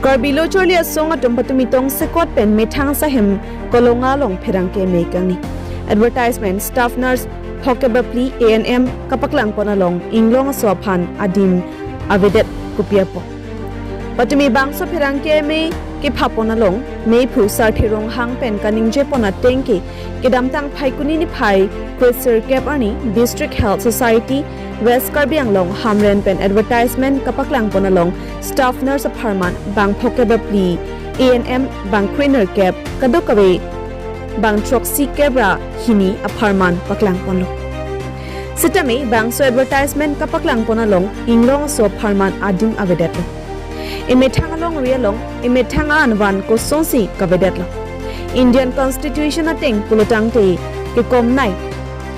Karbilo chorlia song atum patumitong sekot pen methang sahim kolonga long pherangke mekangni. Advertisement staff nurse Hokebapli ANM kapaklang ponalong inglong sophan adim avedet kupiapo. Patumi bangso pherangke me ke phaponalong me phu sarthirong hang pen kaningje pona tengki kedamtang phaikuni ni phai Kresir Kepani District Health Society West Karbianglong Hamren pen advertisement kapaklang ponalong staff nurse apartment bang Hokebapli ANM bang cleaner cap kadokawe bang troxy kebra hini apartment paklang ponlo. Sitami bang so advertisement kapaklang ponalong inglong so apartment adim avedetlo. Imethangalong rialong imethanga anwan ko sonsi kavedetlo. Indian Constitution ateng pulutang te kikom nai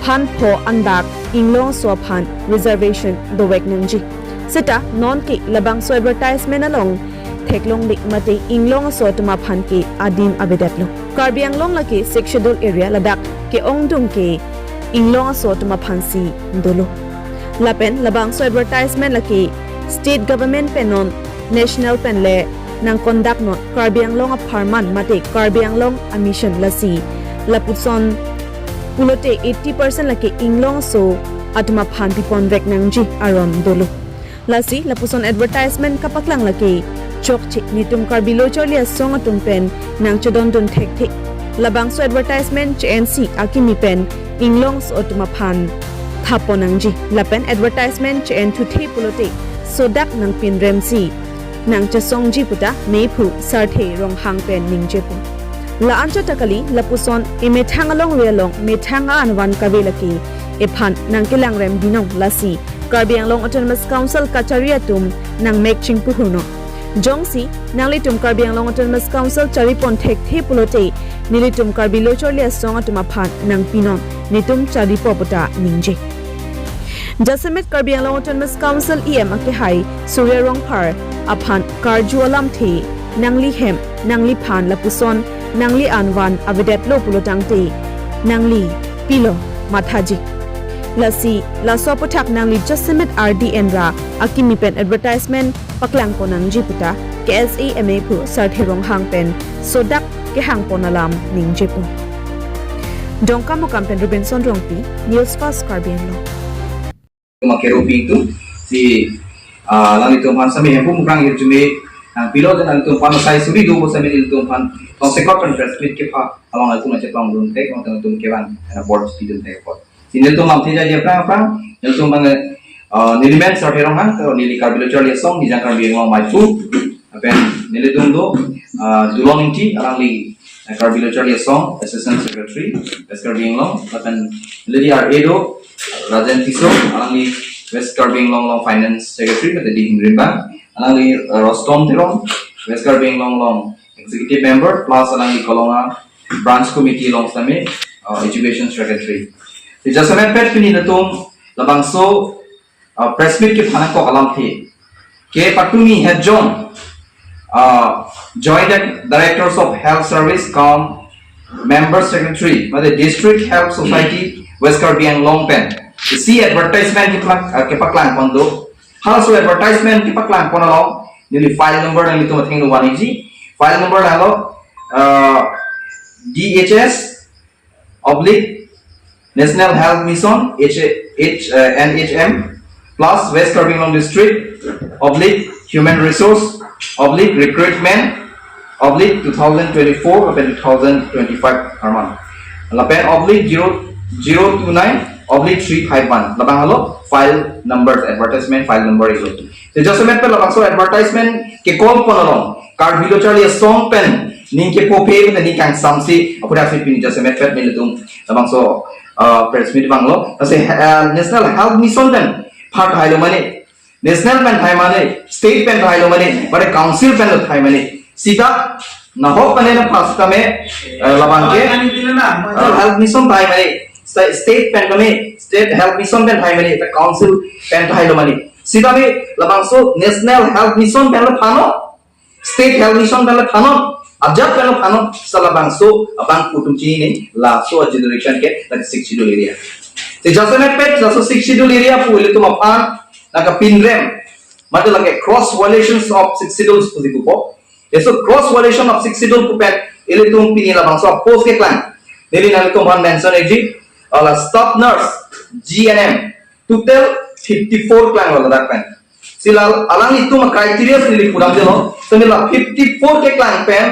phan pho andak inglong so phan reservation do wegnangji. Sita non ki labang so advertisement along theklong dik mate inglong so tuma phan ki adim avedetlo. Karbianglong laki schedule area ladak ke ongdung ke inglong so tuma phan si ndolo. Lapen labang so advertisement laki state government penon national pen le nang conduct no Karbianglong apartment mate Karbianglong admission lasi laputson pulote 80% laki inglong so atma phan pipon vek nangji aron dolo lasi lapuson advertisement kapaklang laki chok chik nitum Karbilo cholia song atum pen nang chodon don thek thik labang so advertisement CNC akimi pen inglong so atma phan thaponangji lapen advertisement CN thu the pulote sodak nang pin remsi nang chasong jiputa mepu sarthe rong hang pen ningjepu la ancha takali lapuson imethangalong relong methanga anwan kavelaki ephan nang kilang rem dinong lasi Karbianglong Autonomous Council kachariatum nang mekching puhuno jongsi nalitum Karbianglong Autonomous Council charipon thek the pulote nilitum Karbilo cholia songa tuma phan nang pinon nitum charipopota ningje Jasamet Karbianglong Autonomous Council EM ake hai Surya Rongphar aphan karjualam the nangli hem nangli phan lapuson nangli anwan avedet lo pulotang te nangli pilo mathaji lasi laso pothak nangli Jasamet RDN ra akimi pen advertisement paklang ponang jiputa KSA MA pu sarthirong hang pen sodak ke hang ponalam ningjepu Dongka mo kampen Robinson Rongpi News Fast Karbianglong makerupi itu si lang itu pan sami yang pun irjume ang pilot dan itu pan sai suri do sami itu pan konsekot pan transmit ke pa along itu macam pang belum tek untuk itu kewan na board speed tek pot sini itu mam tidak dia apa itu mang nilimen sorti orang kan nili Karbilo cholia song di jangkar biang mai pu apa nili tunggu dulong inti alang li Karbilo cholia song assistant secretary West Karbianglong akan nili Edo Rajan Tiso, alangli West Karbianglong Finance Secretary pada di Himrimba, alangli Rostom Terong, West Karbianglong Executive Member, plus alangli Kolonga Branch Committee long sami Education Secretary. Di Jasamet pet pini natum labangso press meet ke phanak ko alam the. Ke patumi head John Joint Directors of Health Service com Member Secretary pada District Health Society West Karbianglong pen. Si advertisement ke paklang kondo. Halos advertisement ke paklang kono long. Nili file number nang itu mating nuwan iji. File number nalo DHS oblique National Health Mission NHM plus West Karbianglong District oblique Human Resource oblique Recruitment oblique 2024 sampai 2025 Arman. Lapen oblique 029/351 labang halo file number advertisement file number itu so Jasamet pe labang so advertisement ke call ponolong Karbilo cholia song pen ning ke pope na ni kang samsi apura fit pin Jasamet pe nilutum labang so press meet banglo kasi National Health Mission pen part hailo mane national pen thai mane state pen hailo mane bare council pen thai mane sita na ho pane na pasta me labang ke health mission thai mane state pen kami state health mission pen thai mani the council pen thai lo mani sida me labangso national health mission pen lo phano state health mission pen lo phano ajok pen lo phano salabangso abang kutum chini ne la so generation ke like 6 schedule area te Jasamet pet la so 6 schedule area pu ile tum aphan like a pin rem मतलब लगे cross violations of 6 schedules पुजिको So cross violation of 6 schedule to pen ili tum pini labang so post ke klan nili nal tum han mention exi ala staff nurse GNM total 54 klan wala dak pen silal alang itu criteria nili pudam jeno so nila 54 ke klan pen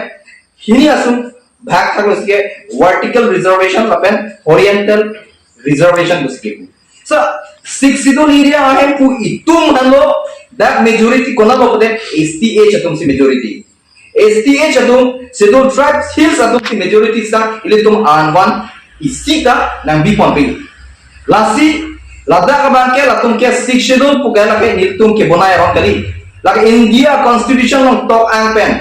hini asum bhag thaklo ske vertical reservation lapen horizontal reservation buske so 6 schedule area ahe pu itum halo that majority kona bokode STH atum si majority STH atum schedule tribes hills atum si majority sa ile tum an1 isika nang bipon lasi ladakh banke latum ke 6 schedule pugala ke niltum ke bonai ron kali like India constitution long top ang pen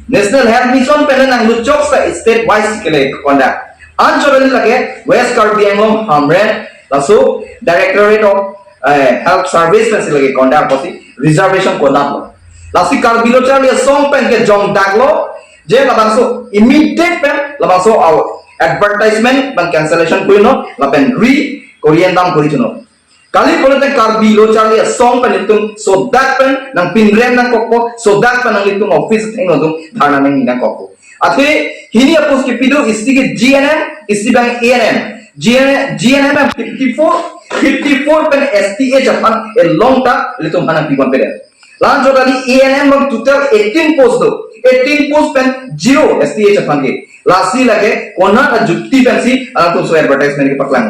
national health mission pen nang luchok sa state wise kele conduct anchorali lage west karbi anglong hamren laso directorate of health service pen lage conduct posi reservation conduct lasi karbi lo chali song pen ke jong daglo je labangso immediate pen labangso advertisement ban cancellation kuino lapen re korean dam kori chuno kali polete karbi lo chali song pen itum sodak pen nang pinrem nang kokko sodak pen nang itum office thing odum dhana nang nang kokko ate hini apos ke pidu istige GNM isi bang ANM GNM 54 pen STH apan a long ta litum hana pigon pede lan jodali ANM bang total 18 post do 18 post pen 0 STH apan ke lasi lage kona ta jukti pen si atum so advertisement ke paklang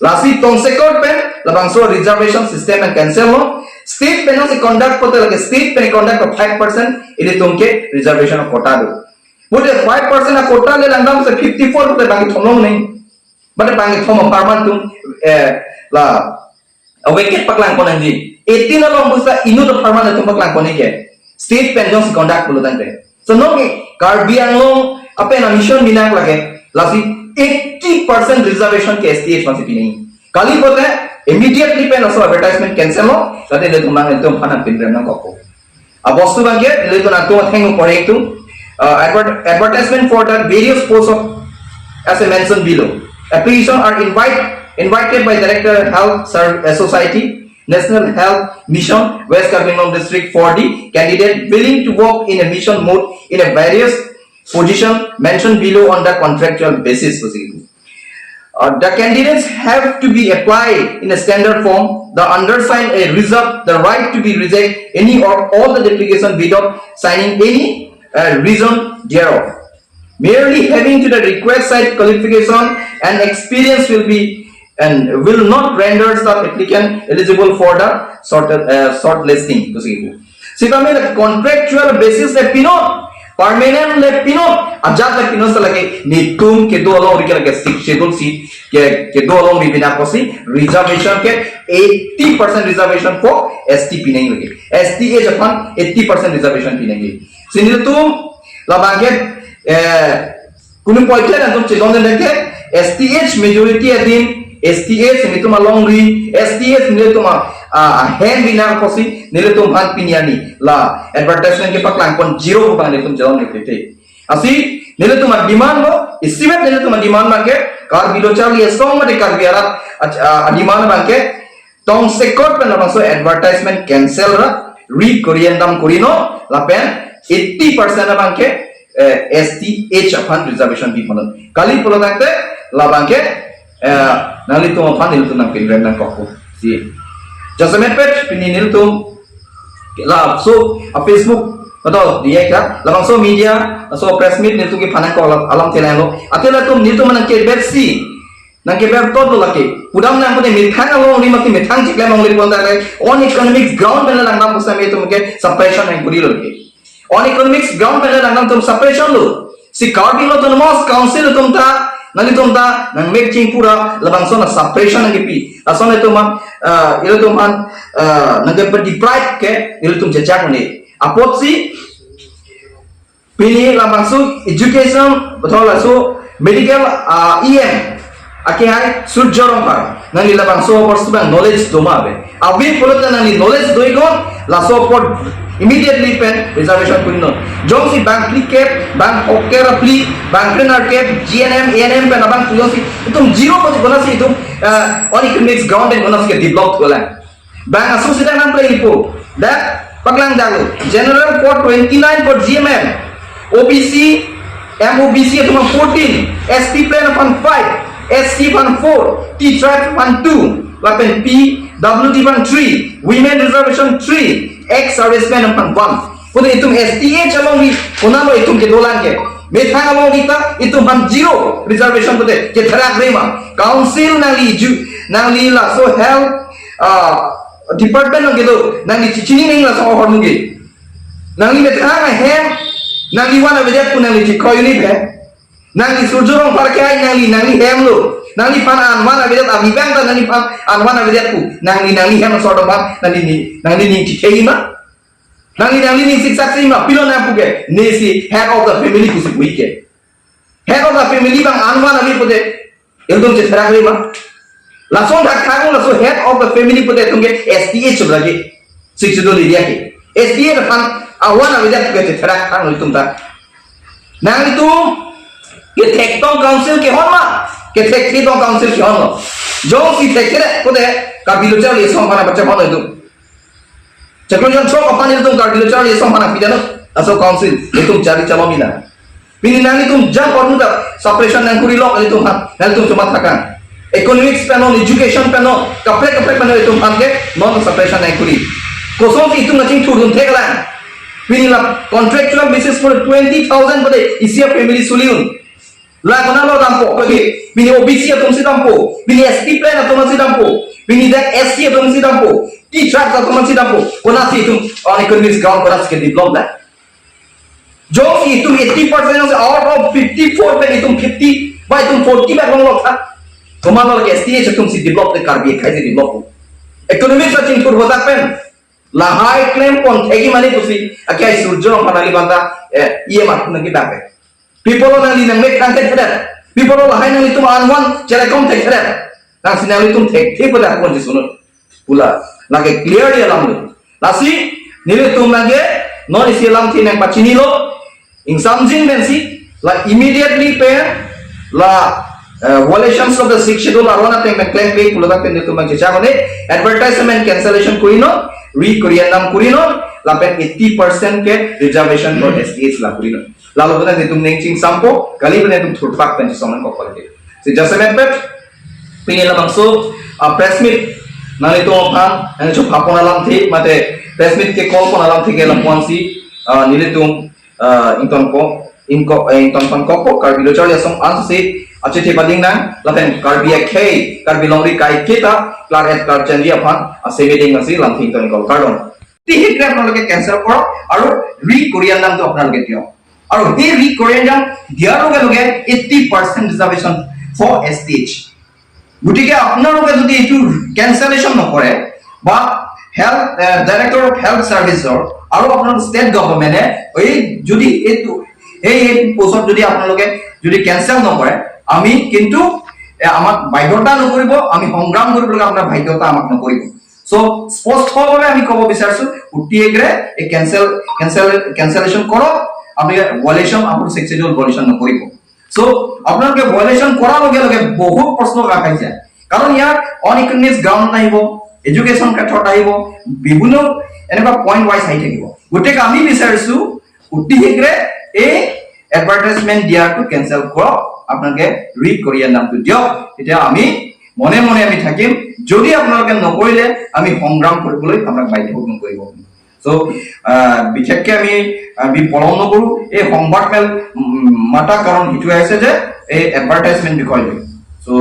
lasi tong sekor pen labang so reservation system and cancel no state pen se conduct pote lage state pen conduct of 5% ili tumke reservation of quota do bude 5% of quota le langdam se 54 pote bangi thomong nei but bangi thom parman tum la aweket paklang konan ji 18 along busa inu to parman tum paklang konai ke state pen jong se conduct polo tante so no ke karbi anglong apena mission binak lage lasi 80% reservation ke STH masih pini. Kali pote immediately pen also advertisement cancel no. Tadi le tumang itu mana pinrem nang koko. Abostu bangke le tu nato thengu pore itu advertisement for the various posts of as I mentioned below. Applications are invited by Director Health Society, National Health Mission, West Karbinong District for the candidate willing to work in a mission mode in a various position mentioned below on the contractual basis. The candidates have to be applied in a standard form. The undersigned reserve the right to be reject any or all the application without signing any reason thereof. Merely having to the request side qualification and experience will not render the applicant eligible for the shortlisting. So, the contractual basis le pino permanent le pino ajat le pino sa lagi ni tum ke do along rikala ke schedule si ke do along bibina kosi reservation ke 80% reservation for ST pinai lagi STA Japan 80% reservation pinai sini tum labanget kunum poiker antum chedon den ke STH majority adin STH ni tum along ri STH ni tum hand bina kosi nile tum han piniani la advertisement ke paklang kon 0 bang nile tum jalan nile asi nile tum demand lo isimet nile tum demand bang ke kar bilo chali song mate kar biara demand bang ke tong sekot pen bang so advertisement cancel ra re korean dam korino la pen 80% bang ke STH upon reservation bi pon kali polo takte la bang ke nali tum upon nile tum nang pinrem nang kokko si just a minute pininil tum la so Facebook atau dia ka la so media so press meet nil tu ki phanan ko alam telano atela tum nil tum nang ke bersi nang ke ber to lo lake pudam nang pune mithang along ni maki mithang chikle mong li pon dare on economics ground bela nang nam pusame tum ke suppression nang puri lo ke on economics ground bela nang tum suppression lo si karbi lo to most council tum ta nang tum ta nang making pura labang so na suppression nang pi ason itu man itu man nang ke deprive ke itu tum jajak ni apot si pilih labang so education betul lah so medical EM akhirnya surjorong par nang labang so first bang knowledge doma be abi polot nang knowledge doi gon la so por immediately pen reservation kunno jong si bank click cap bank okay rapli bank trainer cap GNM ANM pen abang tulang si itu zero pati gona si itu on economics ground and gona si develop gola bank aso sidang nang play ipo that paklang dalu general code 29 code GMM OBC MOBC itu 14 ST plan upon 5 SC upon 4 T tribe upon 2 lapen P WT upon 3 women reservation 3 ex servicemen upon 1 pun itu STH along di kunalo itu ke dolan ke methang along kita itu upon 0 reservation pun ke terak rema council nali la so health department gitu nali cicing ning la so hormuge nali methang hem nali wana bedet pun nali cikoy ni be nali surjurong parkai nali hem lo nali pan anwana bedet abibang ta nali pan anwana bedet ku nali hem sort of nali ni cikei ma nali ni siksaksi ma pilon na puge nesi head of the family ku sik head of the family bang anwana ni pude eldom che thara ma langsung dak khagung langsung head of the family pude tungge STH lagi siksudo dia ke STH pan awana bedet ku che thara khang lo tumta nang itu ke tektong council ke hon ma ke tektong council ke hon jong si tekre pude kabilo chal isong pana bacha hon itu ceklojan sok apa itu kabilo chal isong pana pidano aso council itu cari calon mina pini nang itu jam hon muda suppression nang kuri lok itu han nang itu cuma takan economics panel education panel kapre panel itu han ke non suppression nang kuri kosong itu ngacing turun tegalan pini la contractual basis for 20,000 pada isi family solution la kona lo dampo bagi pini OBC atau si dampo pini ST plan atau si dampo pini that SC atau si dampo T track atau si dampo kona si itu on economics ground kona si develop lah jong itu 80% out of 54 pen itu 50 by itu 40 pen lo था koma lo ke ST itu si develop the karbi khai si develop economics la cing tur hotak pen la high claim pon thegi mani pusi akai surjo panali banta ye mat nagi dape people nali nang mek tang tek thera people la hai nali tum anwan chere kom tek thera nang sinali tum tek thik pada kon jisuno pula lage clear dia lam lasi nile tum lage non isilam thi nang pachini lo in samjin mensi la immediately pay la violations of the 6th schedule arwana teng claim pay pula tak pen tum mang checha kone advertisement cancellation kurino re-Korean kurino lapen 80% ke reservation for STH la kurino lalu benar itu nengcing sampo kali benar itu turfak pen soman ko quality si jasmet pet pinila bangso press meet nang itu ophan ang chop hapon alam thi mate press meet ke call pon alam thi ke lampon si nilitum inton pan ko karbilo char ya som ans si ache the bading nang lapen karbia k karbilongri kai kita claret karchandia phan ase meeting asi lam thi ton call cardon ti hit grab nalage cancel koro aru re-Korean nam to apnaloge dio আৰু এই ৰিকোয়েন্ডাম দিয়াৰ লগে লগে 80% reservation for STH গতিকে আপোনালোকে যদি এইটো cancellation নকৰে বা হেলথ ডাইৰেক্টৰ অফ হেলথ সাৰ্ভিসৰ আৰু আপোনাৰ ষ্টেট গভৰ্ণমেন্টে এই যদি এই পোষ্টত যদি আপোনালোকে যদি ক্যান্সেল নকৰে আমি কিন্তু আমাক বাধ্যতা নকৰিব আমি সংগ্ৰাম কৰিব লগা আপোনাৰ বাধ্যতা আমাক নকৰিব সো স্পষ্টভাৱে আমি ক'ব বিচাৰিছো উটিএগ্ৰে এই ক্যান্সেলেশন কৰক আপনি ভায়োলেশন আপনি সেক্সুয়াল ভায়োলেশন নকৰিব সো আপোনালোকে ভায়োলেশন কৰাৰ লগে লগে বহুত প্ৰশ্ন ৰাখাই যায় কাৰণ ইয়াৰ অন ইকনমিক্স গ্ৰাউণ্ড আহিব এডুকেশ্যন ক্ষেত্ৰত আহিব বিভিন্ন এনেকুৱা পইণ্ট ওয়াইজ আহি থাকিব গতিকে আমি বিচাৰিছো অতি শীঘ্ৰে এই এডভাৰটাইজমেন্ট দিয়াটো কেনসেল কৰক আপোনালোকে re-Korean নামটো দিয়ক এতিয়া আমি মনে মনে আমি থাকিম যদি আপোনালোকে নকৰিলে আমি সংগ্ৰাম কৰিবলৈ আপোনাক বাধ্য কৰিব সো বিশেষকৈ আমি পলম নকৰো এই সংবাদ মেল মাতা কাৰণ ইটো আছে যে এই এডভাৰটাইজমেন্ট বিষয় লৈ সো